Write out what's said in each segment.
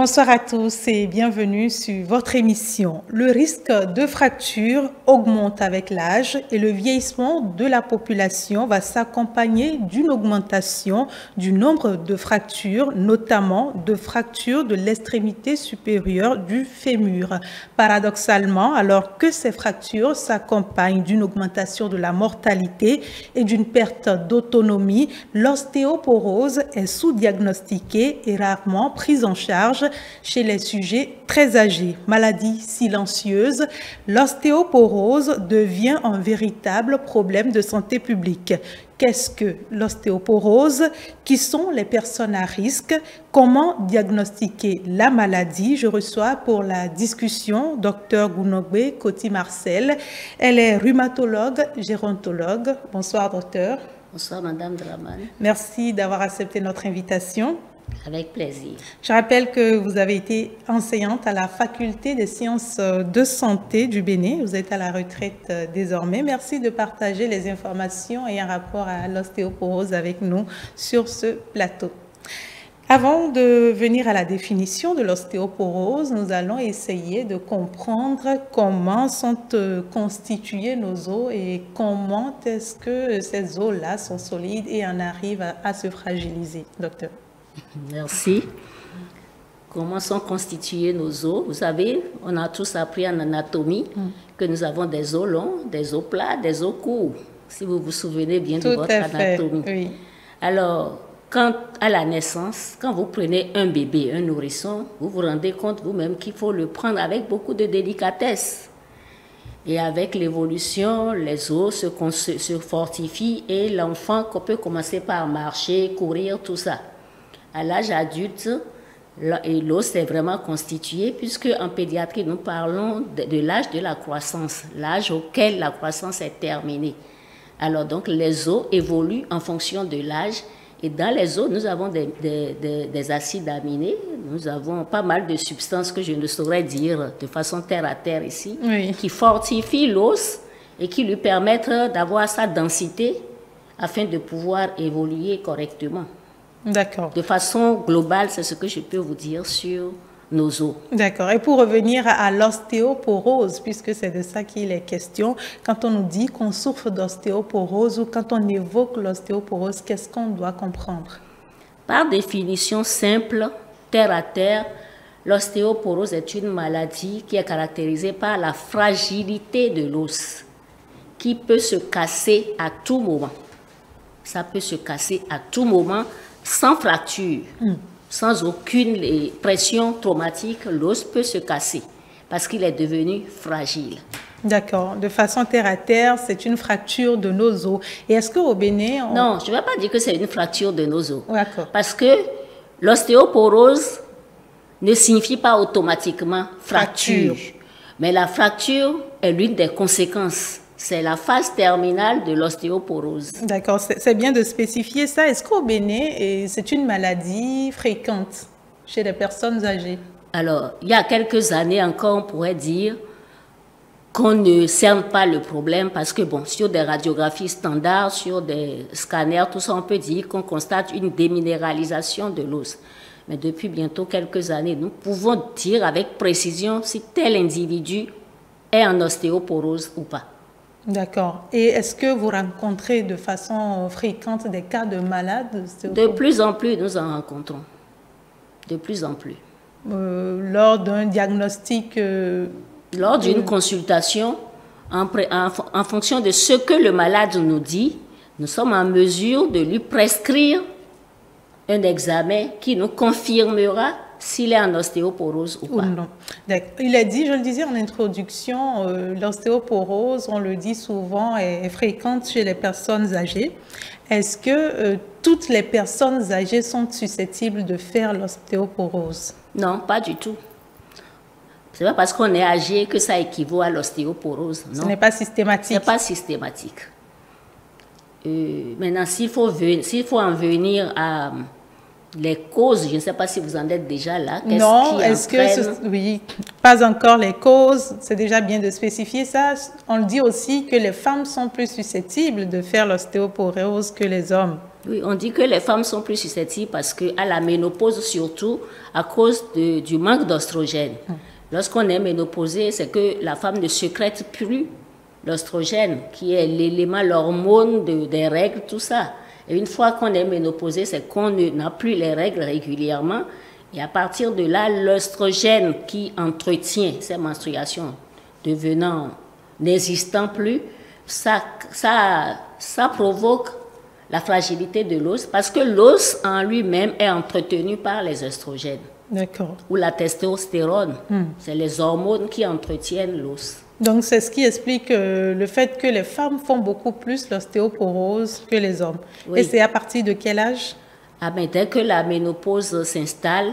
Bonsoir à tous et bienvenue sur votre émission. Le risque de fracture augmente avec l'âge et le vieillissement de la population va s'accompagner d'une augmentation du nombre de fractures, notamment de fractures de l'extrémité supérieure du fémur. Paradoxalement, alors que ces fractures s'accompagnent d'une augmentation de la mortalité et d'une perte d'autonomie, l'ostéoporose est sous-diagnostiquée et rarement prise en charge chez les sujets très âgés. Maladie silencieuse, l'ostéoporose devient un véritable problème de santé publique. Qu'est-ce que l'ostéoporose? Qui sont les personnes à risque? Comment diagnostiquer la maladie? Je reçois pour la discussion Dr Gounogbe Koti-Marcel. Elle est rhumatologue, gérontologue. Bonsoir, docteur. Bonsoir, Madame Dramane. Merci d'avoir accepté notre invitation. Avec plaisir. Je rappelle que vous avez été enseignante à la faculté des sciences de santé du Bénin. Vous êtes à la retraite désormais. Merci de partager les informations et un rapport à l'ostéoporose avec nous sur ce plateau. Avant de venir à la définition de l'ostéoporose, nous allons essayer de comprendre comment sont constitués nos os et comment est-ce que ces os-là sont solides et en arrivent à se fragiliser, docteur. Merci. Comment sont constitués nos os? Vous savez, on a tous appris en anatomie que nous avons des os longs, des os plats, des os courts, si vous vous souvenez bien de votre anatomie. Oui. Alors, à la naissance, quand vous prenez un bébé, un nourrisson, vous vous rendez compte vous-même qu'il faut le prendre avec beaucoup de délicatesse. Et avec l'évolution, les os se fortifient et l'enfant peut commencer par marcher, courir, tout ça. À l'âge adulte, l'os est vraiment constitué puisque en pédiatrie, nous parlons de l'âge de la croissance, l'âge auquel la croissance est terminée. Alors donc, les os évoluent en fonction de l'âge et dans les os, nous avons des acides aminés, nous avons pas mal de substances que je ne saurais dire de façon terre à terre ici, qui fortifient l'os et qui lui permettent d'avoir sa densité afin de pouvoir évoluer correctement. D'accord. De façon globale, c'est ce que je peux vous dire sur nos os. D'accord. Et pour revenir à l'ostéoporose, puisque c'est de ça qu'il est question, quand on nous dit qu'on souffre d'ostéoporose ou quand on évoque l'ostéoporose, qu'est-ce qu'on doit comprendre? Par définition simple, terre à terre, l'ostéoporose est une maladie qui est caractérisée par la fragilité de l'os, qui peut se casser à tout moment. Ça peut se casser à tout moment, sans fracture, sans aucune pression traumatique, l'os peut se casser parce qu'il est devenu fragile. D'accord. De façon terre à terre, c'est une fracture de nos os. Et est-ce qu'au Bénin... Non, je ne vais pas dire que c'est une fracture de nos os. D'accord. Parce que l'ostéoporose ne signifie pas automatiquement fracture. Mais la fracture est l'une des conséquences. C'est la phase terminale de l'ostéoporose. D'accord, c'est bien de spécifier ça. Est-ce qu'au Bénin, c'est une maladie fréquente chez les personnes âgées? Alors, il y a quelques années encore, on pourrait dire qu'on ne cerne pas le problème parce que, bon, sur des radiographies standards, sur des scanners, tout ça, on peut dire qu'on constate une déminéralisation de l'os. Mais depuis bientôt quelques années, nous pouvons dire avec précision si tel individu est en ostéoporose ou pas. D'accord. Et est-ce que vous rencontrez de façon fréquente des cas de malades? De plus en plus, nous en rencontrons. De plus en plus. Lors d'un diagnostic lors d'une consultation, en fonction de ce que le malade nous dit, nous sommes en mesure de lui prescrire un examen qui nous confirmera s'il est en ostéoporose ou pas. Non. Il est dit, je le disais en introduction, l'ostéoporose, on le dit souvent, est fréquente chez les personnes âgées. Est-ce que toutes les personnes âgées sont susceptibles de faire l'ostéoporose? Non, pas du tout. Ce n'est pas parce qu'on est âgé que ça équivaut à l'ostéoporose. Ce n'est pas systématique. Ce n'est pas systématique. Maintenant, s'il faut en venir à les causes, je ne sais pas si vous en êtes déjà là. Non, est-ce que... Oui, pas encore les causes. C'est déjà bien de spécifier ça. On le dit aussi que les femmes sont plus susceptibles de faire l'ostéoporose que les hommes. Oui, on dit que les femmes sont plus susceptibles parce qu'à la ménopause, surtout à cause du manque d'oestrogène. Lorsqu'on est ménopausé, c'est que la femme ne sécrète plus l'oestrogène, qui est l'élément, l'hormone des règles, tout ça. Et une fois qu'on est ménopausé, c'est qu'on n'a plus les règles régulièrement. Et à partir de là, l'oestrogène qui entretient ces menstruations devenant n'existant plus, ça provoque la fragilité de l'os, parce que l'os en lui-même est entretenu par les oestrogènes. D'accord. Ou la testostérone. C'est les hormones qui entretiennent l'os. Donc, c'est ce qui explique le fait que les femmes font beaucoup plus l'ostéoporose que les hommes. Oui. Et c'est à partir de quel âge? Dès que la ménopause s'installe,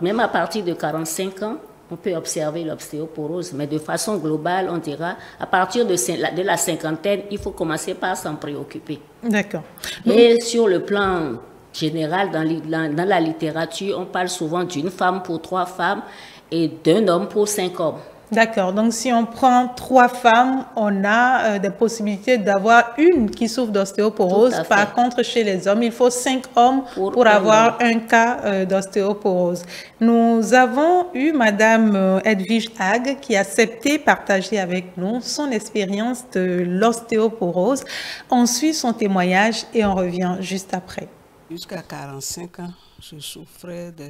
même à partir de 45 ans, on peut observer l'ostéoporose. Mais de façon globale, on dira, à partir de la cinquantaine, il faut commencer par s'en préoccuper. D'accord. Et sur le plan général, dans la littérature, on parle souvent d'une femme pour 3 femmes et d'un homme pour 5 hommes. D'accord. Donc, si on prend 3 femmes, on a des possibilités d'avoir une qui souffre d'ostéoporose. Par contre, chez les hommes, il faut 5 hommes pour avoir un cas d'ostéoporose. Nous avons eu Madame Edwige Hag qui a accepté partager avec nous son expérience de l'ostéoporose. On suit son témoignage et on revient juste après. Jusqu'à 45 ans, je souffrais de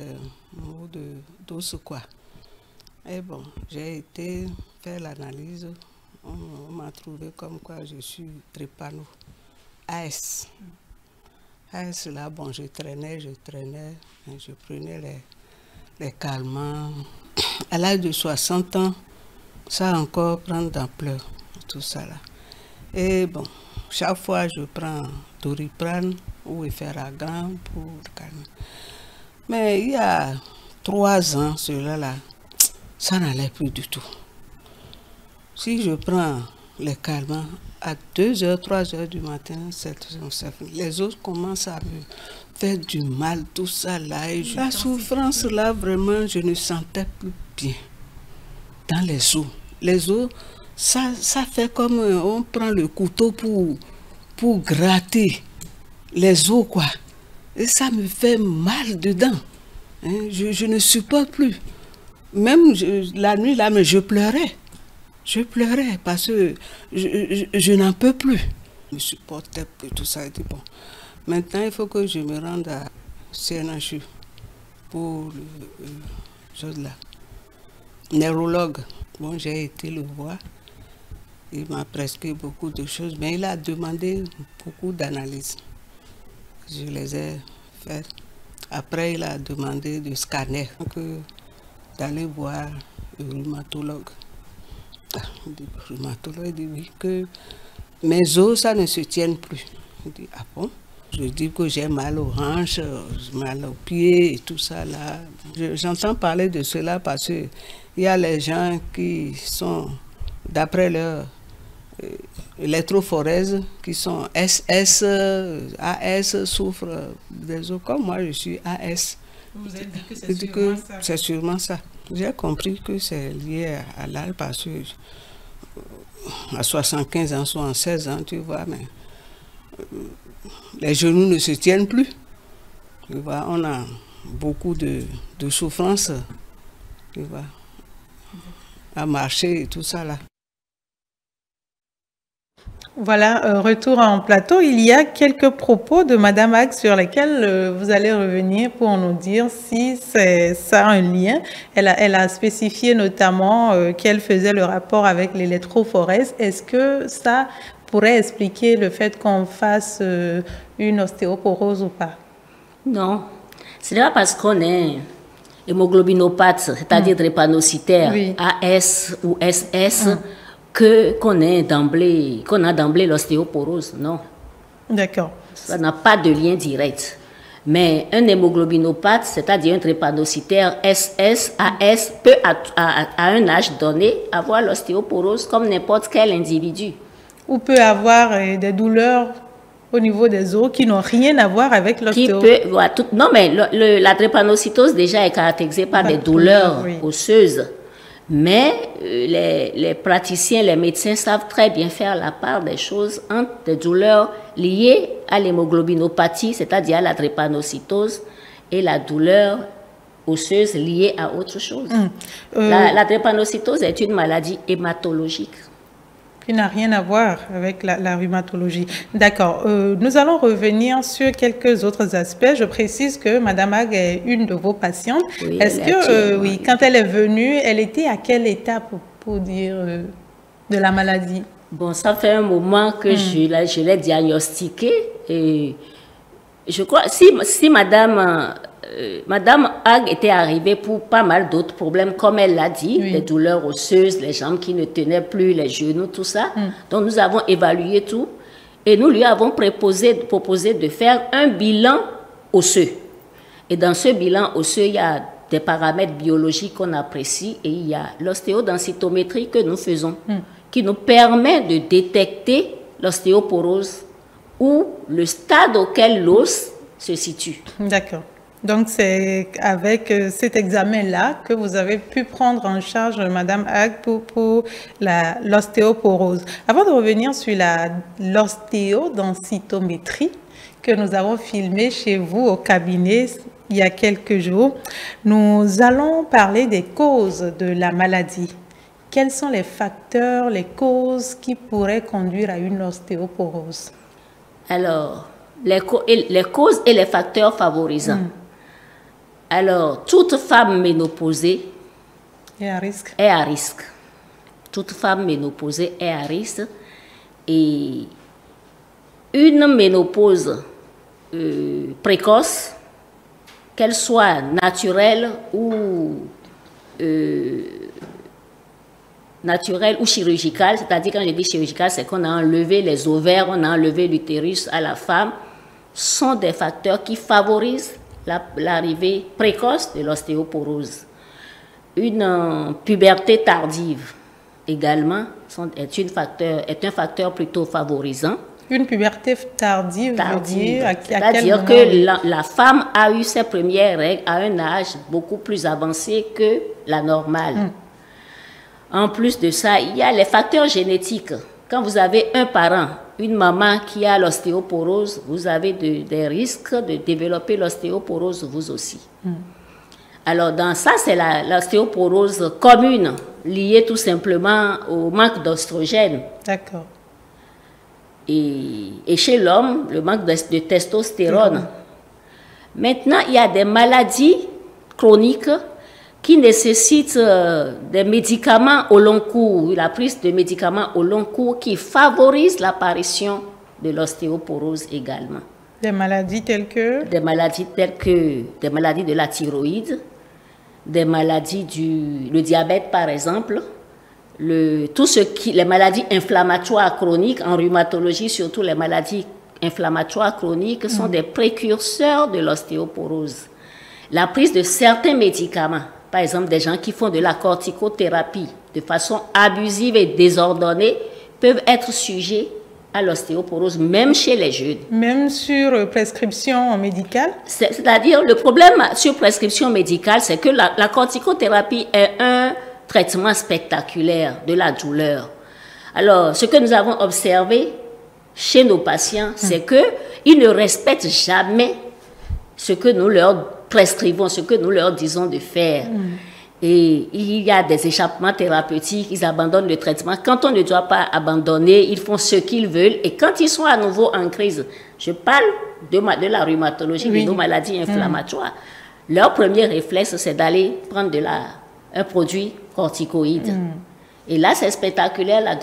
maux d'os, quoi. Et bon, j'ai été faire l'analyse, on m'a trouvé comme quoi je suis drépano, AS. AS là, bon, je traînais, je prenais les calmants. À l'âge de 60 ans, ça a encore prendre d'ampleur, tout ça là. Et bon, chaque fois je prends Doriprane ou Efferalgan pour calmer. Mais il y a 3 ans, cela là, ça n'allait plus du tout. Si je prends les calmants, à 2h, 3h du matin, les autres commencent à me faire du mal, tout ça là. Et la souffrance là, vraiment, je ne sentais plus bien dans les os. Les os, ça fait comme on prend le couteau pour gratter les os, quoi. Et ça me fait mal dedans. Hein? Je ne supporte plus. Même la nuit, là, mais je pleurais. Je pleurais parce que je n'en peux plus. Je ne supportais plus tout ça. Bon. Maintenant, il faut que je me rende à CNHU pour chose là. Neurologue. Bon, j'ai été le voir. Il m'a prescrit beaucoup de choses, mais il a demandé beaucoup d'analyses. Je les ai faites. Après, il a demandé de scanner. D'aller voir le rhumatologue. Le rhumatologue dit oui, que mes os, ça ne se tienne plus. Il dit, ah bon? Je dis que j'ai mal aux hanches, mal aux pieds et tout ça là. J'entends parler de cela parce qu'il y a les gens qui sont, d'après leur électrophorèse, qui sont SS, AS, souffrent des os. Comme moi, je suis AS. Vous avez dit que c'est sûrement ça. J'ai compris que c'est lié à l'âge parce que à 75 ans, 76 ans, tu vois, mais les genoux ne se tiennent plus. Tu vois, on a beaucoup de souffrance, tu vois, à marcher et tout ça là. Voilà, retour en plateau. Il y a quelques propos de Madame Hag sur lesquels vous allez revenir pour nous dire si ça a un lien. Elle a spécifié notamment qu'elle faisait le rapport avec l'électrophorèse. Est-ce que ça pourrait expliquer le fait qu'on fasse une ostéoporose ou pas? Non, ce n'est pas parce qu'on est hémoglobinopathe, c'est-à-dire drépanocytaire, oui. AS ou SS, qu'on a d'emblée l'ostéoporose, non. D'accord. Ça n'a pas de lien direct. Mais un hémoglobinopathe, c'est-à-dire un drépanocytaire SS, AS, peut à un âge donné avoir l'ostéoporose comme n'importe quel individu. Ou peut avoir des douleurs au niveau des os qui n'ont rien à voir avec l'ostéoporose. Non, mais la drépanocytose déjà est caractérisée par des douleurs osseuses. Mais les praticiens, les médecins savent très bien faire la part des choses entre des douleurs liées à l'hémoglobinopathie, c'est-à-dire à la drépanocytose, et la douleur osseuse liée à autre chose. La drépanocytose est une maladie hématologique. Qui n'a rien à voir avec la rhumatologie. D'accord. Nous allons revenir sur quelques autres aspects. Je précise que Madame Ag est une de vos patientes. Oui, est-ce que, oui, quand elle est venue, elle était à quelle étape, pour dire, de la maladie? Bon, ça fait un moment que je l'ai diagnostiquée. Et je crois, si Madame Ag était arrivée pour pas mal d'autres problèmes, comme elle l'a dit, les douleurs osseuses, les jambes qui ne tenaient plus, les genoux, tout ça. Donc nous avons évalué tout et nous lui avons proposé de faire un bilan osseux. Et dans ce bilan osseux, il y a des paramètres biologiques qu'on apprécie et il y a l'ostéodensitométrie que nous faisons, qui nous permet de détecter l'ostéoporose ou le stade auquel l'os se situe. D'accord. Donc, c'est avec cet examen-là que vous avez pu prendre en charge Madame Ag pour l'ostéoporose. Avant de revenir sur l'ostéodensitométrie que nous avons filmée chez vous au cabinet il y a quelques jours, nous allons parler des causes de la maladie. Quels sont les facteurs, les causes qui pourraient conduire à une ostéoporose? Alors, les causes et les facteurs favorisants. Alors, toute femme ménopausée est à risque. Toute femme ménopausée est à risque. Et une ménopause précoce, qu'elle soit naturelle ou chirurgicale, c'est-à-dire quand je dis chirurgicale, c'est qu'on a enlevé les ovaires, on a enlevé l'utérus à la femme, sont des facteurs qui favorisent l'arrivée précoce de l'ostéoporose. Une puberté tardive également est un facteur plutôt favorisant. Une puberté tardive veut dire c'est-à-dire que la femme a eu ses premières règles à un âge beaucoup plus avancé que la normale. En plus de ça, il y a les facteurs génétiques. Quand vous avez un parent, une maman qui a l'ostéoporose, vous avez des risques de développer l'ostéoporose vous aussi. Alors, dans ça, c'est l'ostéoporose commune, liée tout simplement au manque d'oestrogène. D'accord. Et chez l'homme, le manque de testostérone. Maintenant, il y a des maladies chroniques qui nécessitent des médicaments au long cours, la prise de médicaments au long cours qui favorisent l'apparition de l'ostéoporose également. Des maladies telles que? Des maladies de la thyroïde, des maladies le diabète par exemple, les maladies inflammatoires chroniques, en rhumatologie surtout les maladies inflammatoires chroniques sont des précurseurs de l'ostéoporose. La prise de certains médicaments, par exemple des gens qui font de la corticothérapie de façon abusive et désordonnée, peuvent être sujets à l'ostéoporose, même chez les jeunes. Même sur prescription médicale? C'est-à-dire, le problème sur prescription médicale, c'est que la corticothérapie est un traitement spectaculaire de la douleur. Alors, ce que nous avons observé chez nos patients, c'est qu'ils ne respectent jamais ce que nous leur prescrivons, ce que nous leur disons de faire. Et il y a des échappements thérapeutiques, ils abandonnent le traitement. Quand on ne doit pas abandonner, ils font ce qu'ils veulent. Et quand ils sont à nouveau en crise, je parle de la rhumatologie, de nos maladies inflammatoires, leur premier réflexe, c'est d'aller prendre un produit corticoïde. Et là, c'est spectaculaire, la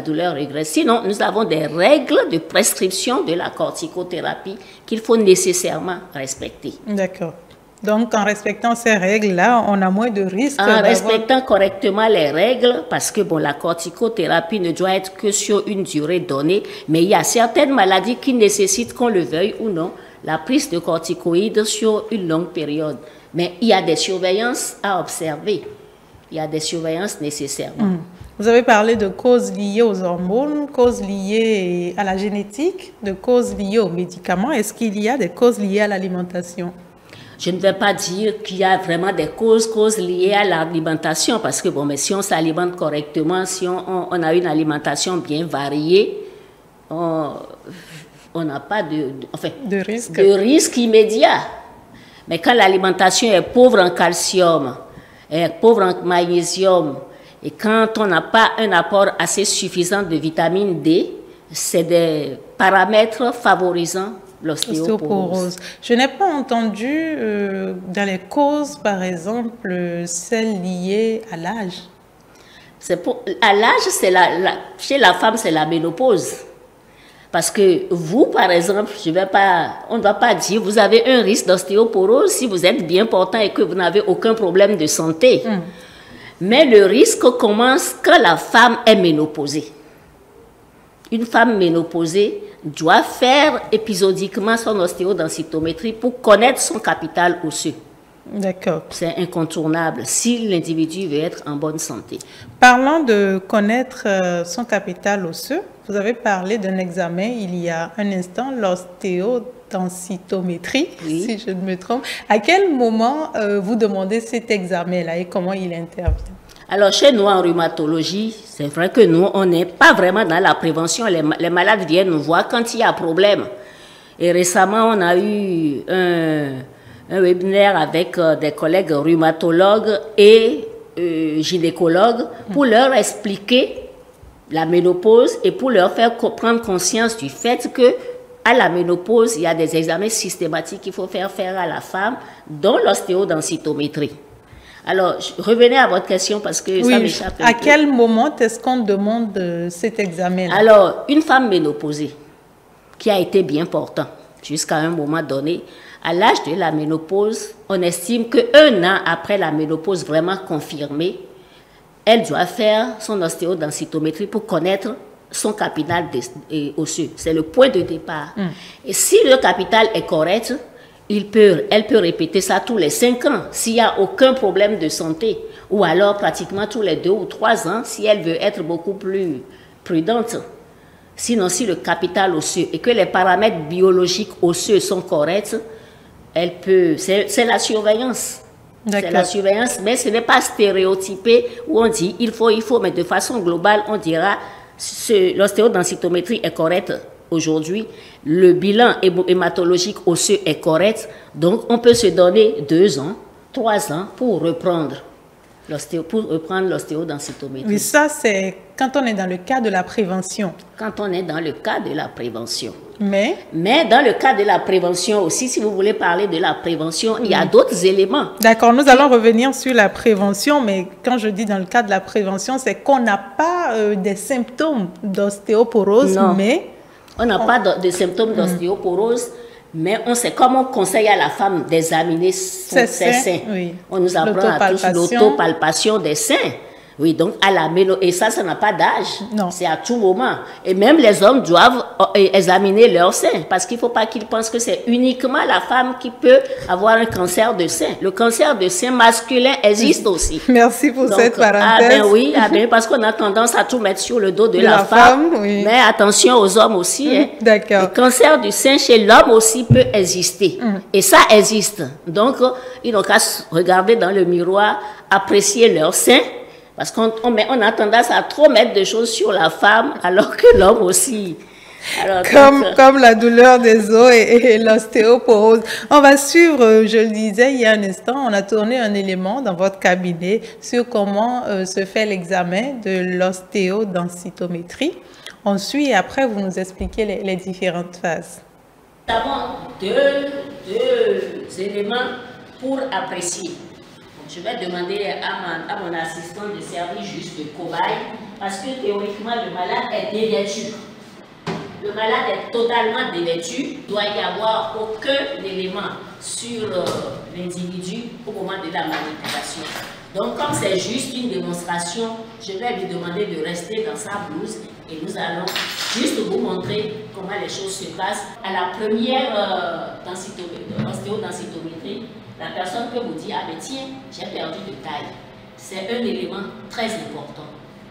douleur régresse. Sinon, nous avons des règles de prescription de la corticothérapie qu'il faut nécessairement respecter. D'accord. Donc, en respectant ces règles-là, on a moins de risques. En respectant correctement les règles, parce que bon, la corticothérapie ne doit être que sur une durée donnée, mais il y a certaines maladies qui nécessitent, qu'on le veuille ou non, la prise de corticoïdes sur une longue période. Mais il y a des surveillances à observer. Il y a des surveillances nécessairement. Vous avez parlé de causes liées aux hormones, causes liées à la génétique, de causes liées aux médicaments. Est-ce qu'il y a des causes liées à l'alimentation? Je ne vais pas dire qu'il y a vraiment des causes liées à l'alimentation, parce que bon, mais si on s'alimente correctement, si on a une alimentation bien variée, on n'a pas de risque immédiat. Mais quand l'alimentation est pauvre en calcium, est pauvre en magnésium, et quand on n'a pas un apport assez suffisant de vitamine D, c'est des paramètres favorisant l'ostéoporose. Je n'ai pas entendu dans les causes, par exemple, celles liées à l'âge. À l'âge, chez la femme, c'est la ménopause. Parce que vous, par exemple, on ne va pas dire vous avez un risque d'ostéoporose si vous êtes bien portant et que vous n'avez aucun problème de santé. Mais le risque commence quand la femme est ménopausée. Une femme ménopausée doit faire épisodiquement son ostéodensitométrie pour connaître son capital osseux. D'accord. C'est incontournable si l'individu veut être en bonne santé. Parlant de connaître son capital osseux, vous avez parlé d'un examen il y a un instant, l'ostéodensitométrie, si je ne me trompe. À quel moment vous demandez cet examen-là et comment il intervient? Alors, chez nous, en rhumatologie, c'est vrai que nous, on n'est pas vraiment dans la prévention. Les malades viennent nous voir quand il y a problème. Et récemment, on a eu un webinaire avec des collègues rhumatologues et gynécologues pour leur expliquer la ménopause et pour leur faire prendre conscience du fait que à la ménopause, il y a des examens systématiques qu'il faut faire à la femme, dont l'ostéodensitométrie. Alors, revenez à votre question parce que ça m'échappe un peu. À quel moment est-ce qu'on demande cet examen-là? Alors, une femme ménopausée qui a été bien portant jusqu'à un moment donné, à l'âge de la ménopause, on estime qu'un an après la ménopause vraiment confirmée, elle doit faire son ostéodensitométrie pour connaître son capital osseux. C'est le point de départ. Et si le capital est correct, elle peut répéter ça tous les 5 ans s'il n'y a aucun problème de santé, ou alors pratiquement tous les 2 ou 3 ans si elle veut être beaucoup plus prudente. Sinon, si le capital osseux et que les paramètres biologiques osseux sont corrects, elle peut. C'est la surveillance. C'est la surveillance, mais ce n'est pas stéréotypé où on dit il faut, mais de façon globale, on dira l'ostéodensitométrie est correcte aujourd'hui, le bilan hématologique osseux est correct, donc on peut se donner 2 ans, 3 ans pour reprendre l'ostéodensitométrie. Oui, ça c'est quand on est dans le cas de la prévention. Quand on est dans le cas de la prévention. Mais dans le cas de la prévention aussi, si vous voulez parler de la prévention, il y a d'autres éléments. D'accord, nous allons revenir sur la prévention, mais quand je dis dans le cas de la prévention, c'est qu'on n'a pas des symptômes d'ostéoporose, mais... On n'a pas de symptômes d'ostéoporose, mais on sait comment on conseille à la femme d'examiner ses seins. Oui. On nous apprend à tous l'autopalpation des seins. Oui, donc à la ménopause, et ça n'a pas d'âge. C'est à tout moment. Et même les hommes doivent examiner leurs seins, parce qu'il ne faut pas qu'ils pensent que c'est uniquement la femme qui peut avoir un cancer de sein. Le cancer de sein masculin existe aussi. Merci pour cette parenthèse. Parce qu'on a tendance à tout mettre sur le dos de la femme. Mais attention aux hommes aussi. D'accord. Le cancer du sein chez l'homme aussi peut exister. Et ça existe. Donc, ils n'ont qu'à regarder dans le miroir, apprécier leurs seins. Parce qu'on a tendance à trop mettre des choses sur la femme, alors que l'homme aussi. Alors, comme la douleur des os et l'ostéoporose. On va suivre, je le disais il y a un instant, on a tourné un élément dans votre cabinet sur comment se fait l'examen de l'ostéodensitométrie. On suit et après vous nous expliquez les différentes phases. Nous avons deux éléments pour apprécier. Je vais demander à mon assistant de servir juste de cobaye, parce que théoriquement, le malade est dévêtu. Le malade est totalement dévêtu. Il ne doit y avoir aucun élément sur l'individu au moment de la manipulation. Donc, comme c'est juste une démonstration, je vais lui demander de rester dans sa blouse et nous allons juste vous montrer comment les choses se passent. À la première ostéodensitométrie, la personne peut vous dire, ah mais tiens, j'ai perdu de taille. C'est un élément très important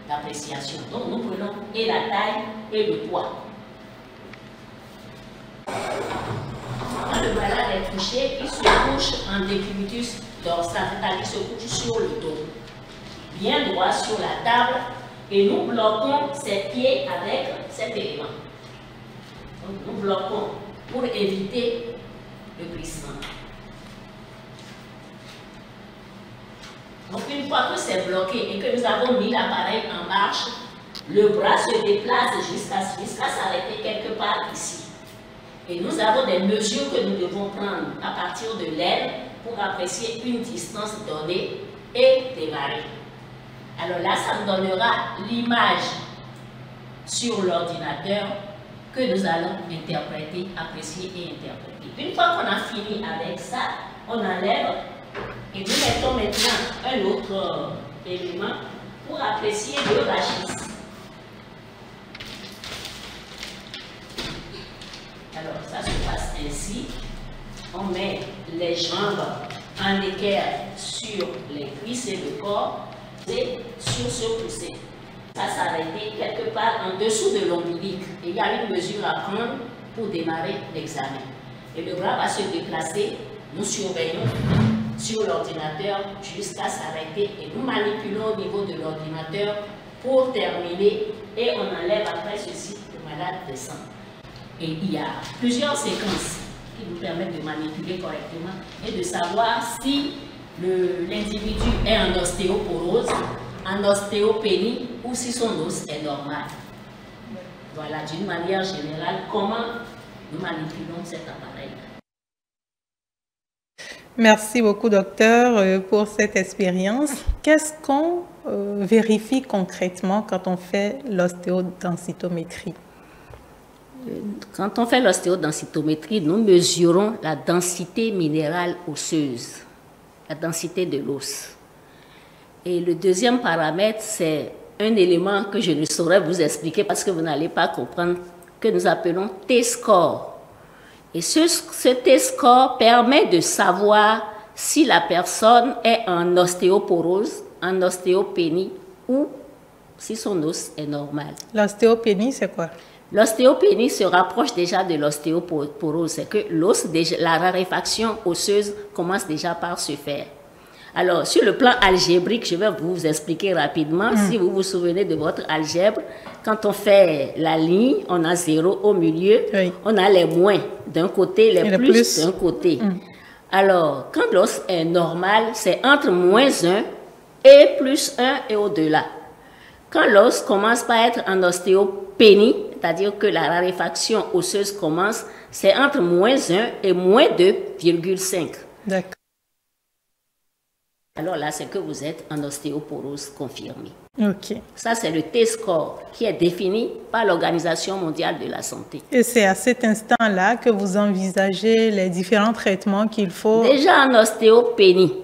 d'appréciation. Donc nous prenons et la taille et le poids. Quand le malade est couché, il se couche en décubitus dorsal, c'est-à-dire qu'il se couche sur le dos, bien droit sur la table, et nous bloquons ses pieds avec cet élément. Donc, nous bloquons pour éviter le glissement. Donc, une fois que c'est bloqué et que nous avons mis l'appareil en marche, le bras se déplace jusqu'à s'arrêter quelque part ici. Et nous avons des mesures que nous devons prendre à partir de l'aile pour apprécier une distance donnée et démarrer. Alors là, ça nous donnera l'image sur l'ordinateur que nous allons interpréter, apprécier et interpréter. Une fois qu'on a fini avec ça, on enlève et nous mettons maintenant un autre élément pour apprécier le rachis. Alors ça se passe ainsi. On met les jambes en équerre sur les cuisses et le corps et sur ce poussé. Ça s'arrêter quelque part en dessous de l'ombilic. Et il y a une mesure à prendre pour démarrer l'examen. Et le bras va se déplacer. Nous surveillons sur l'ordinateur jusqu'à s'arrêter et nous manipulons au niveau de l'ordinateur pour terminer et on enlève après ceci, le malade descend. Et il y a plusieurs séquences qui nous permettent de manipuler correctement et de savoir si l'individu est en ostéoporose, en ostéopénie ou si son os est normal. Voilà, d'une manière générale, comment nous manipulons cet appareil. Merci beaucoup, docteur, pour cette expérience. Qu'est-ce qu'on vérifie concrètement quand on fait l'ostéodensitométrie? Quand on fait l'ostéodensitométrie, nous mesurons la densité minérale osseuse, la densité de l'os. Et le deuxième paramètre, c'est un élément que je ne saurais vous expliquer parce que vous n'allez pas comprendre, que nous appelons T-score. Et ce T-score permet de savoir si la personne est en ostéoporose, en ostéopénie ou si son os est normal. L'ostéopénie, c'est quoi? L'ostéopénie se rapproche déjà de l'ostéoporose. C'est que l'os, la raréfaction osseuse commence déjà par se faire. Alors, sur le plan algébrique, je vais vous expliquer rapidement. Si vous vous souvenez de votre algèbre, quand on fait la ligne, on a 0 au milieu, on a les moins d'un côté, les plus d'un côté. Alors, quand l'os est normal, c'est entre moins 1 et plus 1 et au-delà. Quand l'os commence par être en ostéopénie, c'est-à-dire que la raréfaction osseuse commence, c'est entre moins 1 et moins 2,5. D'accord. Alors là, c'est que vous êtes en ostéoporose confirmée. Ok. Ça, c'est le T-score qui est défini par l'Organisation mondiale de la santé. Et c'est à cet instant-là que vous envisagez les différents traitements qu'il faut... Déjà en ostéopénie,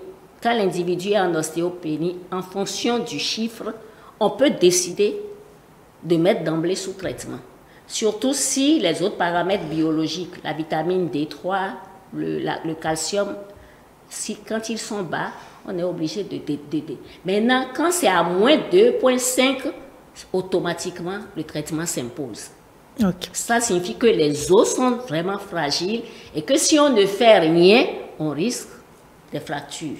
quand l'individu est en ostéopénie, en fonction du chiffre, on peut décider de mettre d'emblée sous traitement. Surtout si les autres paramètres biologiques, la vitamine D3, le calcium, quand ils sont bas, on est obligé de. Maintenant, quand c'est à moins 2,5, automatiquement, le traitement s'impose. Okay. Ça signifie que les os sont vraiment fragiles et que si on ne fait rien, on risque des fractures.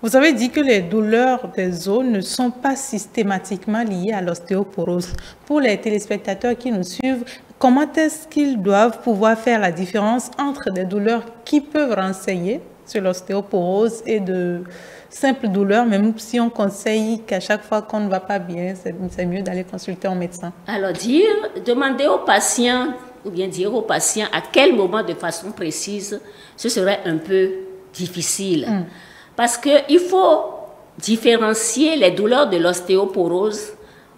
Vous avez dit que les douleurs des os ne sont pas systématiquement liées à l'ostéoporose. Pour les téléspectateurs qui nous suivent, comment est-ce qu'ils doivent pouvoir faire la différence entre des douleurs qui peuvent renseigner sur l'ostéoporose et de simples douleurs, même si on conseille qu'à chaque fois qu'on ne va pas bien, c'est mieux d'aller consulter un médecin? Alors demander aux patients, ou bien dire aux patients à quel moment de façon précise, ce serait un peu difficile. Parce qu'il faut différencier les douleurs de l'ostéoporose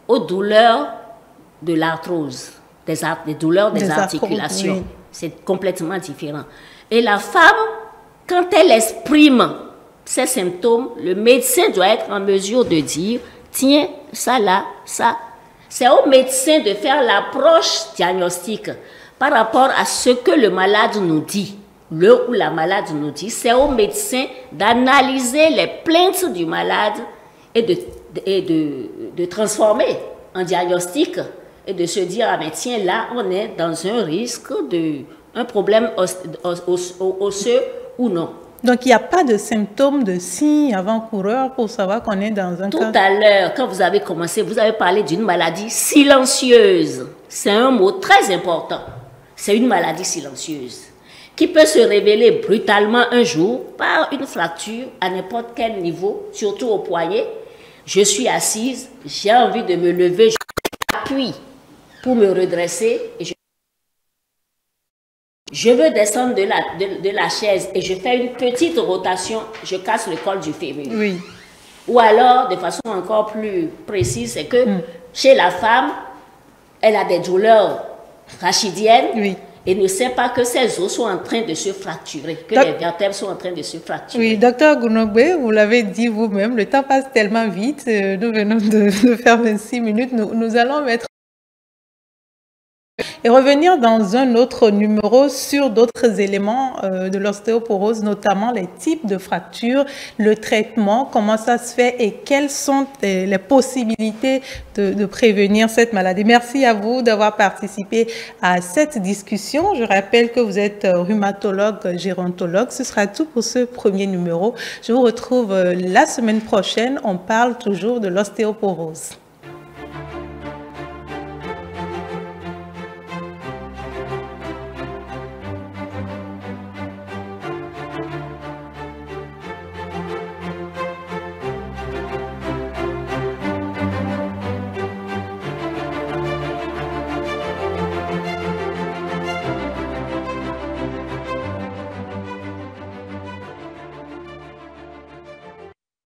aux douleurs de l'arthrose, des douleurs des articulations. Oui. C'est complètement différent. Et la femme, quand elle exprime ces symptômes, le médecin doit être en mesure de dire, tiens, ça là, ça. C'est au médecin de faire l'approche diagnostique par rapport à ce que le malade nous dit. Le ou la malade nous dit, c'est au médecin d'analyser les plaintes du malade et de transformer en diagnostic et de se dire, ah mais tiens, là, on est dans un risque un problème osseux ou non. Donc, il n'y a pas de symptômes, de signes avant-coureurs pour savoir qu'on est dans un cas... Tout à l'heure, quand vous avez commencé, vous avez parlé d'une maladie silencieuse. C'est un mot très important. C'est une maladie silencieuse qui peut se révéler brutalement un jour par une fracture à n'importe quel niveau, surtout au poignet. Je suis assise, j'ai envie de me lever, je m'appuie pour me redresser et je veux descendre de la chaise et je fais une petite rotation, je casse le col du fémur. Oui. Ou alors, de façon encore plus précise, c'est que chez la femme, elle a des douleurs rachidiennes. Oui. Et ne sait pas que ses os sont en train de se fracturer, que les vertèbres sont en train de se fracturer. Oui, docteur Gounogbe, vous l'avez dit vous-même, le temps passe tellement vite, nous venons de faire 26 minutes, nous allons mettre et revenir dans un autre numéro sur d'autres éléments de l'ostéoporose, notamment les types de fractures, le traitement, comment ça se fait et quelles sont les possibilités de prévenir cette maladie. Merci à vous d'avoir participé à cette discussion. Je rappelle que vous êtes rhumatologue, gérontologue. Ce sera tout pour ce premier numéro. Je vous retrouve la semaine prochaine. On parle toujours de l'ostéoporose.